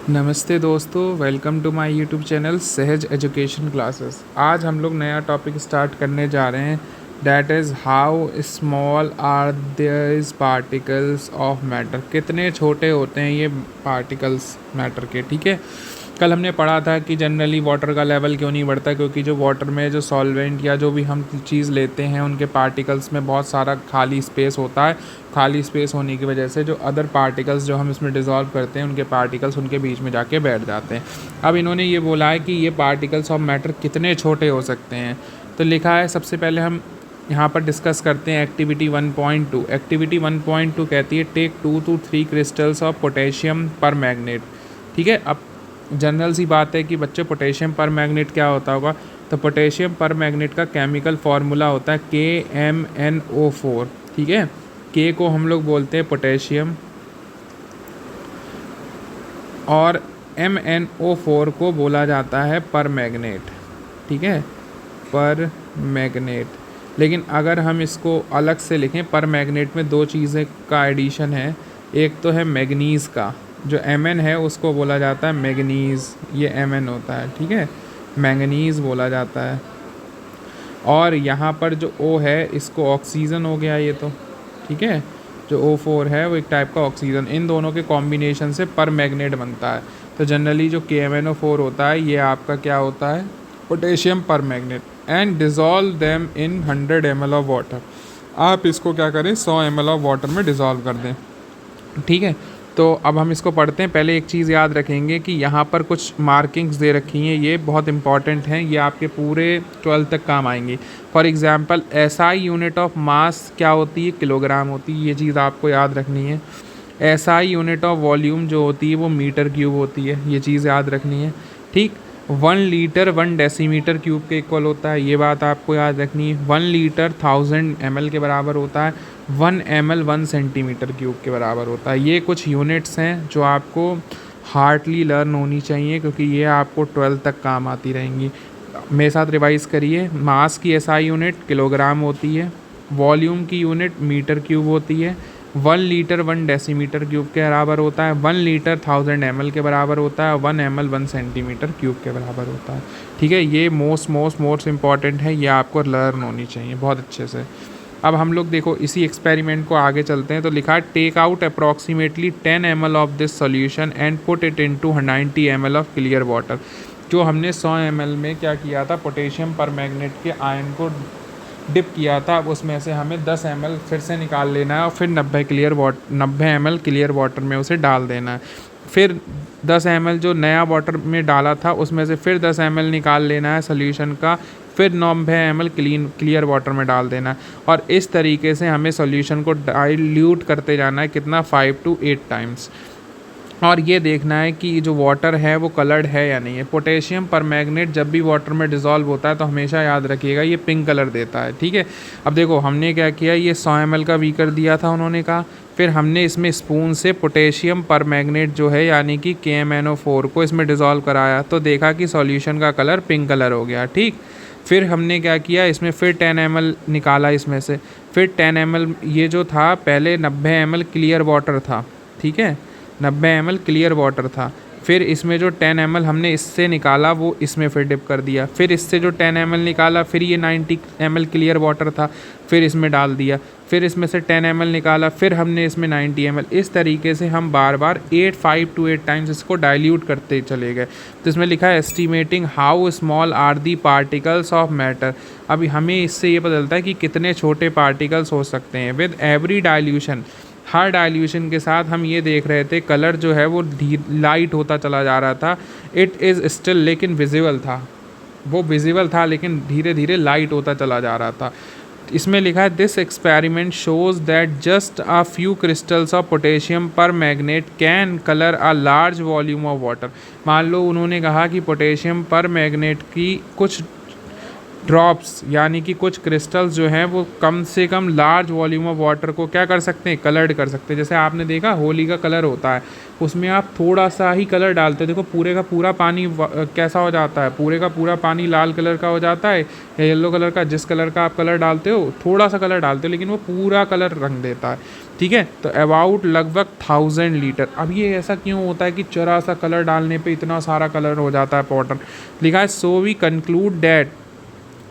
नमस्ते दोस्तों, welcome to my YouTube channel Sahaj Education Classes. आज हम लोग नया टॉपिक स्टार्ट करने जा रहे हैं, that is how small are this particles of matter. कितने छोटे होते हैं ये पार्टिकल्स मैटर के। ठीक है, कल हमने पढ़ा था कि जनरली वाटर का लेवल क्यों नहीं बढ़ता, क्योंकि जो वाटर में जो सॉल्वेंट या जो भी हम चीज़ लेते हैं उनके पार्टिकल्स में बहुत सारा खाली स्पेस होता है। खाली स्पेस होने की वजह से जो अदर पार्टिकल्स जो हम इसमें डिज़ोल्व करते हैं उनके पार्टिकल्स उनके बीच में जाके बैठ जाते हैं। अब इन्होंने ये बोला है कि ये पार्टिकल्स ऑफ मैटर कितने छोटे हो सकते हैं। तो लिखा है, सबसे पहले हम यहाँ पर डिस्कस करते हैं एक्टिविटी 1.2। एक्टिविटी 1.2 कहती है take 2 to 3 crystals of potassium permanganate. ठीक है, अब जनरल सी बात है कि बच्चे पोटेशियम पर मैग्नेट क्या होता होगा। तो पोटेशियम पर मैग्नेट का केमिकल फार्मूला होता है KMnO4। ठीक है, के को हम लोग बोलते हैं पोटेशियम और MnO4 को बोला जाता है पर मैग्नेट। ठीक है, पर मैग्नेट। लेकिन अगर हम इसको अलग से लिखें, पर मैग्नेट में दो चीज़ें का एडिशन है। एक तो है मैग्नीज़ का, जो Mn है उसको बोला जाता है मैग्नीज़, ये Mn होता है। ठीक है, मैंगनीज़ बोला जाता है। और यहाँ पर जो O है इसको ऑक्सीजन हो गया ये तो। ठीक है, जो O4 है वो एक टाइप का ऑक्सीजन, इन दोनों के कॉम्बिनेशन से पर मैग्नेट बनता है। तो जनरली जो KMnO4 होता है ये आपका क्या होता है, पोटेशियम पर magnet. And dissolve them in 100 ml of water. आप इसको क्या करें, 100 ml ऑफ वाटर में डिज़ोल्व कर दें। ठीक है, तो अब हम इसको पढ़ते हैं। पहले एक चीज़ याद रखेंगे कि यहाँ पर कुछ मार्किंग्स दे रखी हैं, ये बहुत इंपॉर्टेंट हैं, ये आपके पूरे 12th तक काम आएंगी। For example SI unit of mass क्या होती है, किलोग्राम होती है, ये चीज़ आपको याद रखनी है। SI यूनिट ऑफ वॉल्यूम जो होती है वो मीटर क्यूब होती है, ये चीज़ याद रखनी है। ठीक, 1 लीटर 1 डेसीमीटर क्यूब के इक्वल होता है, ये बात आपको याद रखनी है। 1 लीटर 1000 ml के बराबर होता है। 1 ml 1 सेंटीमीटर क्यूब के बराबर होता है। ये कुछ यूनिट्स हैं जो आपको हार्डली लर्न होनी चाहिए, क्योंकि ये आपको 12 तक काम आती रहेंगी। मेरे साथ रिवाइज़ करिए। मास की SI यूनिट किलोग्राम होती है, वॉल्यूम की यूनिट मीटर क्यूब होती है, 1 लीटर 1 डेसीमीटर क्यूब के बराबर होता है, 1 लीटर 1000 ml के बराबर होता है, 1 ml 1 सेंटीमीटर क्यूब के बराबर होता है। ठीक है, ये मोस्ट इम्पॉर्टेंट है, ये आपको लर्न होनी चाहिए बहुत अच्छे से। अब हम लोग देखो इसी एक्सपेरिमेंट को आगे चलते हैं। तो लिखा है take out approximately 10 ml of this solution and put it into 90 ml of clear water. जो हमने 100 ml में क्या किया था, पोटेशियम पर मैग्नेट के आयन को डिप किया था, अब उसमें से हमें 10 ml फिर से निकाल लेना है और फिर 90 ml क्लियर वाटर में उसे डाल देना है। फिर 10 ml जो नया वाटर में डाला था उसमें से फिर 10 ml निकाल लेना है सोल्यूशन का, फिर 90 ml क्लियर वाटर में डाल देना है। और इस तरीके से हमें सोल्यूशन को डाइल्यूट करते जाना है, कितना, 5 to 8 टाइम्स। और ये देखना है कि जो वाटर है वो कलर्ड है या नहीं है। पोटेशियम पर मैग्नेट जब भी वाटर में डिज़ोल्व होता है तो हमेशा याद रखिएगा ये पिंक कलर देता है। ठीक है, अब देखो हमने क्या किया, ये 100 ml का बीकर दिया था उन्होंने कहा, फिर हमने इसमें स्पून से पोटेशियम पर मैग्नेट जो है यानी कि KMnO4 को इसमें डिज़ोल्व कराया, तो देखा कि सॉल्यूशन का कलर पिंक कलर हो गया। ठीक, फिर हमने क्या किया, इसमें फिर 10 ml निकाला इसमें से, फिर 10 ml, ये जो था पहले 90 ml क्लियर वाटर था। ठीक है, 90 ml क्लियर वाटर था, फिर इसमें जो 10 ml हमने इससे निकाला वो इसमें फिर डिप कर दिया, फिर इससे जो 10 ml निकाला फिर ये 90 ml क्लियर वाटर था, फिर इसमें डाल दिया, फिर इसमें से 10 ml निकाला, फिर हमने इसमें 90 ml। इस तरीके से हम बार बार 5 to 8 टाइम्स इसको डाइल्यूट करते चले गए। तो इसमें लिखा है estimating how small are the particles of matter. अभी हमें इससे ये पता चलता है कि कितने छोटे पार्टिकल्स हो सकते हैं with every dilution. Her dilution के साथ हम ये देख रहे थे कलर जो है वो लाइट होता चला जा रहा था। इट इज़ स्टिल, लेकिन विजिबल था, वो विजिबल था लेकिन धीरे धीरे लाइट होता चला जा रहा था। इसमें लिखा है this experiment shows that just a few crystals of potassium permanganate can colour a large volume of water. मान लो उन्होंने कहा कि पोटेशियम पर मैग्नेट की कुछ ड्रॉप्स यानी कि कुछ क्रिस्टल्स जो हैं वो कम से कम लार्ज वॉल्यूम ऑफ वाटर को क्या कर सकते हैं, कलर्ड कर सकते हैं। जैसे आपने देखा होली का कलर होता है, उसमें आप थोड़ा सा ही कलर डालते हो, देखो पूरे का पूरा पानी कैसा हो जाता है, पूरे का पूरा पानी लाल कलर का हो जाता है या येलो कलर का, जिस कलर का आप कलर डालते हो, थोड़ा सा कलर डालते हो लेकिन वो पूरा कलर रंग देता है, ठीक है। तो अबाउट लगभग 1000 लीटर। अब ये ऐसा क्यों होता है कि जरा सा कलर डालने पे इतना सारा कलर हो जाता है पाउडर। लिखा है सो वी कंक्लूड डैट,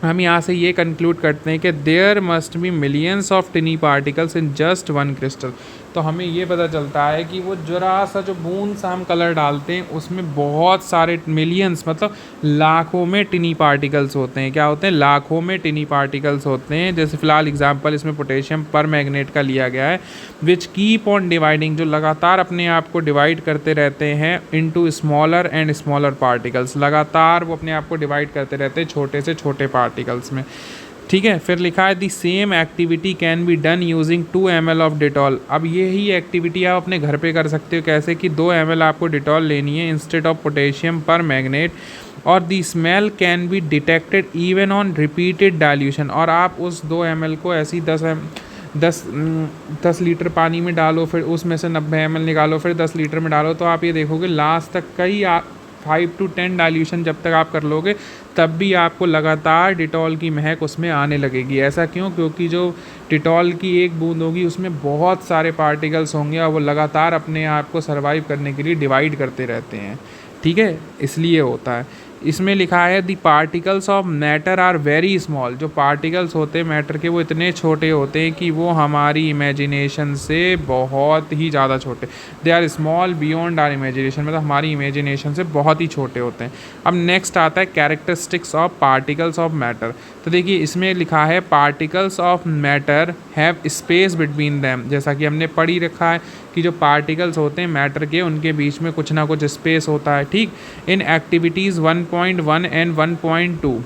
हम यहाँ से ये कंक्लूड करते हैं कि there must be millions of tiny particles in just one crystal. तो हमें ये पता चलता है कि वो जरा सा जो बूंद सा हम कलर डालते हैं उसमें बहुत सारे मिलियंस मतलब लाखों में टिनी पार्टिकल्स होते हैं। क्या होते हैं, लाखों में टिनी पार्टिकल्स होते हैं। जैसे फिलहाल एग्जांपल इसमें पोटेशियम पर मैग्नेट का लिया गया है, विच कीप ऑन डिवाइडिंग, जो लगातार अपने आप को डिवाइड करते रहते हैं into smaller and smaller particles, लगातार वो अपने आप को डिवाइड करते रहते हैं छोटे से छोटे पार्टिकल्स में, ठीक है। फिर लिखा है the same activity can be done using 2 ml of Dettol. अब यही एक्टिविटी आप अपने घर पे कर सकते हो। कैसे कि 2 ml आपको डिटॉल लेनी है instead of potassium permanganate, और the smell can be detected even on repeated dilution. और आप उस 2 ml को ऐसी 10 लीटर पानी में डालो, फिर उसमें से 90 ml निकालो, फिर 10 लीटर में डालो, तो आप ये देखोगे लास्ट तक कई 5 to 10 डाइल्यूशन जब तक आप कर लोगे तब भी आपको लगातार डिटॉल की महक उसमें आने लगेगी। ऐसा क्यों, क्योंकि जो डिटॉल की एक बूंद होगी उसमें बहुत सारे पार्टिकल्स होंगे और वो लगातार अपने आप को सर्वाइव करने के लिए डिवाइड करते रहते हैं, ठीक है, इसलिए होता है। इसमें लिखा है the particles of matter are very small, जो पार्टिकल्स होते हैं मैटर के वो इतने छोटे होते हैं कि वो हमारी इमेजिनेशन से बहुत ही ज़्यादा छोटे, they are small beyond our imagination, मतलब हमारी इमेजिनेशन से बहुत ही छोटे होते हैं। अब नेक्स्ट आता है characteristics of particles of matter. तो देखिए इसमें लिखा है particles of matter have space between them, जैसा कि हमने पढ़ ही रखा है कि जो पार्टिकल्स होते हैं मैटर के उनके बीच में कुछ ना कुछ स्पेस होता है, ठीक। इन एक्टिविटीज़ 1.1 एंड 1.2,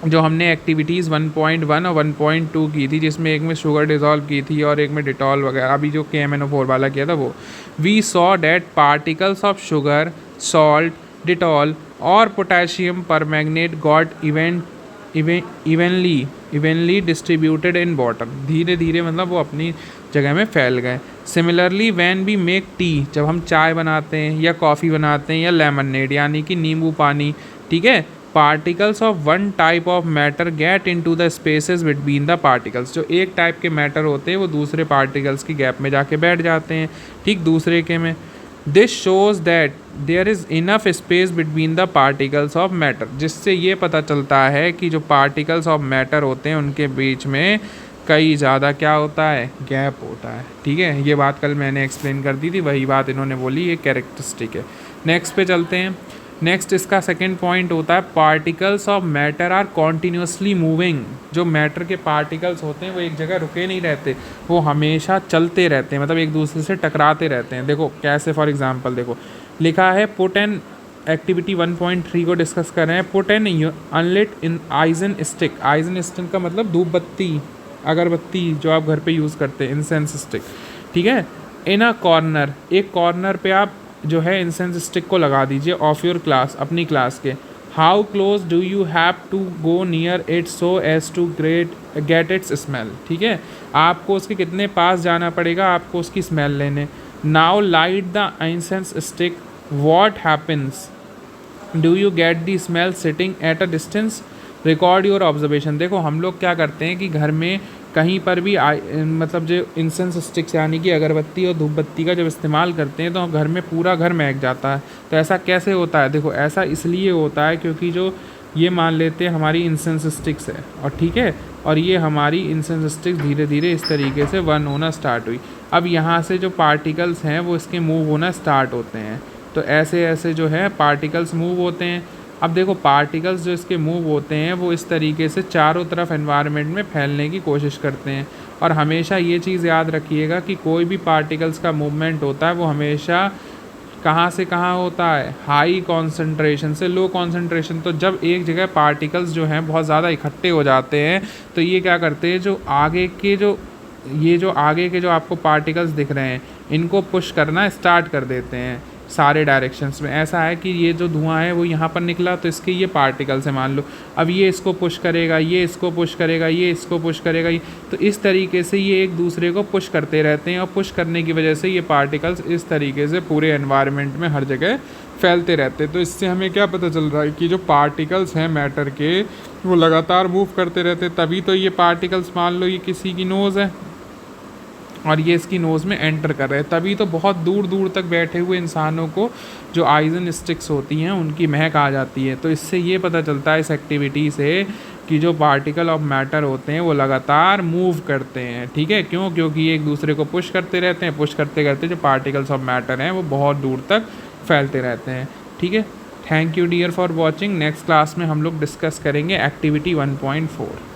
जो हमने एक्टिविटीज़ 1.1 और 1.2 की थी, जिसमें एक में शुगर डिज़ोल्व की थी और एक में डिटॉल वगैरह, अभी जो KMnO4 वाला किया था वो, we saw that particles of sugar, salt, Dettol और potassium permanganate got evenly distributed in water, धीरे धीरे मतलब वो अपनी जगह में फैल गए। Similarly when we make tea, जब हम चाय बनाते हैं या कॉफ़ी बनाते हैं या लेमनेड यानी कि नींबू पानी, ठीक है, particles of one type of matter get into the spaces between the particles, जो एक टाइप के मैटर होते हैं वो दूसरे पार्टिकल्स की गैप में जाके बैठ जाते हैं, ठीक, दूसरे के में। This shows that there is enough space between the particles of matter, जिससे ये पता चलता है कि जो पार्टिकल्स ऑफ मैटर होते हैं उनके बीच में कई ज़्यादा क्या होता है, गैप होता है, ठीक है। ये बात कल मैंने एक्सप्लेन कर दी थी, वही बात इन्होंने बोली, ये कैरेक्टरिस्टिक है। नेक्स्ट पे चलते हैं। नेक्स्ट इसका सेकंड पॉइंट होता है particles of matter are continuously moving, जो मैटर के पार्टिकल्स होते हैं वो एक जगह रुके नहीं रहते, वो हमेशा चलते रहते हैं, मतलब एक दूसरे से टकराते रहते हैं। देखो कैसे, फॉर एग्जांपल देखो लिखा है पुट एन, एक्टिविटी 1.3 को डिस्कस कर रहे हैं, put an unlit in eigen stick, eigen stick का मतलब धूप बत्ती, अगरबत्ती जो आप घर पे यूज़ करते हैं, इंसेंस स्टिक, ठीक है, इन अ कॉर्नर, एक कॉर्नर पे आप जो है इंसेंस स्टिक को लगा दीजिए ऑफ योर क्लास, अपनी क्लास के। How close do you have to go near it so as to get its smell, ठीक है, आपको उसके कितने पास जाना पड़ेगा आपको उसकी स्मेल लेने। Now light the incense stick, what happens, do you get the smell sitting at a distance, record your observation. देखो हम लोग क्या करते हैं कि घर में कहीं पर भी मतलब जो इंसेंस स्टिक्स यानी कि अगरबत्ती और धूप बत्ती का जब इस्तेमाल करते हैं तो घर में पूरा घर महक जाता है। तो ऐसा कैसे होता है, देखो ऐसा इसलिए होता है क्योंकि जो ये मान लेते हैं हमारी इंसेंस स्टिक्स है, और ठीक है, और ये हमारी इंसेंस स्टिक्स धीरे धीरे इस तरीके से बर्न होना स्टार्ट हुई। अब यहाँ से जो पार्टिकल्स हैं वो इसके मूव होना स्टार्ट होते हैं, तो ऐसे ऐसे जो है पार्टिकल्स मूव होते हैं। अब देखो पार्टिकल्स जो इसके मूव होते हैं वो इस तरीके से चारों तरफ एनवायरनमेंट में फैलने की कोशिश करते हैं। और हमेशा ये चीज़ याद रखिएगा कि कोई भी पार्टिकल्स का मूवमेंट होता है वो हमेशा कहाँ से कहाँ होता है, हाई कॉन्सेंट्रेशन से लो कॉन्सेंट्रेशन। तो जब एक जगह पार्टिकल्स जो हैं बहुत ज़्यादा इकट्ठे हो जाते हैं तो ये क्या करते हैं, जो आगे के जो आपको पार्टिकल्स दिख रहे हैं इनको पुश करना स्टार्ट कर देते हैं। सारे डायरेक्शंस में। ऐसा है कि ये जो धुआं है वो यहाँ पर निकला तो इसके ये पार्टिकल्स है मान लो, अब ये इसको पुश करेगा, ये इसको पुश करेगा, ये इसको पुश करेगा, तो इस तरीके से ये एक दूसरे को पुश करते रहते हैं और पुश करने की वजह से ये पार्टिकल्स इस तरीके से पूरे एनवायरनमेंट में हर जगह फैलते रहते हैं। तो इससे हमें क्या पता चल रहा है कि जो पार्टिकल्स हैं मैटर के वो लगातार मूव करते रहते हैं। तभी तो ये पार्टिकल्स मान लो ये किसी की नोज़ है और ये इसकी नोज़ में एंटर कर रहे हैं, तभी तो बहुत दूर दूर तक बैठे हुए इंसानों को जो आइजन स्टिक्स होती हैं उनकी महक आ जाती है। तो इससे ये पता चलता है इस एक्टिविटी से कि जो पार्टिकल ऑफ मैटर होते हैं वो लगातार मूव करते हैं। ठीक है, क्यों? क्योंकि ये एक दूसरे को पुश करते रहते हैं, पुश करते करते जो पार्टिकल्स ऑफ मैटर हैं वो बहुत दूर तक फैलते रहते हैं। ठीक है, thank you dear for watching. Next class में हम लोग डिस्कस करेंगे एक्टिविटी 1.4।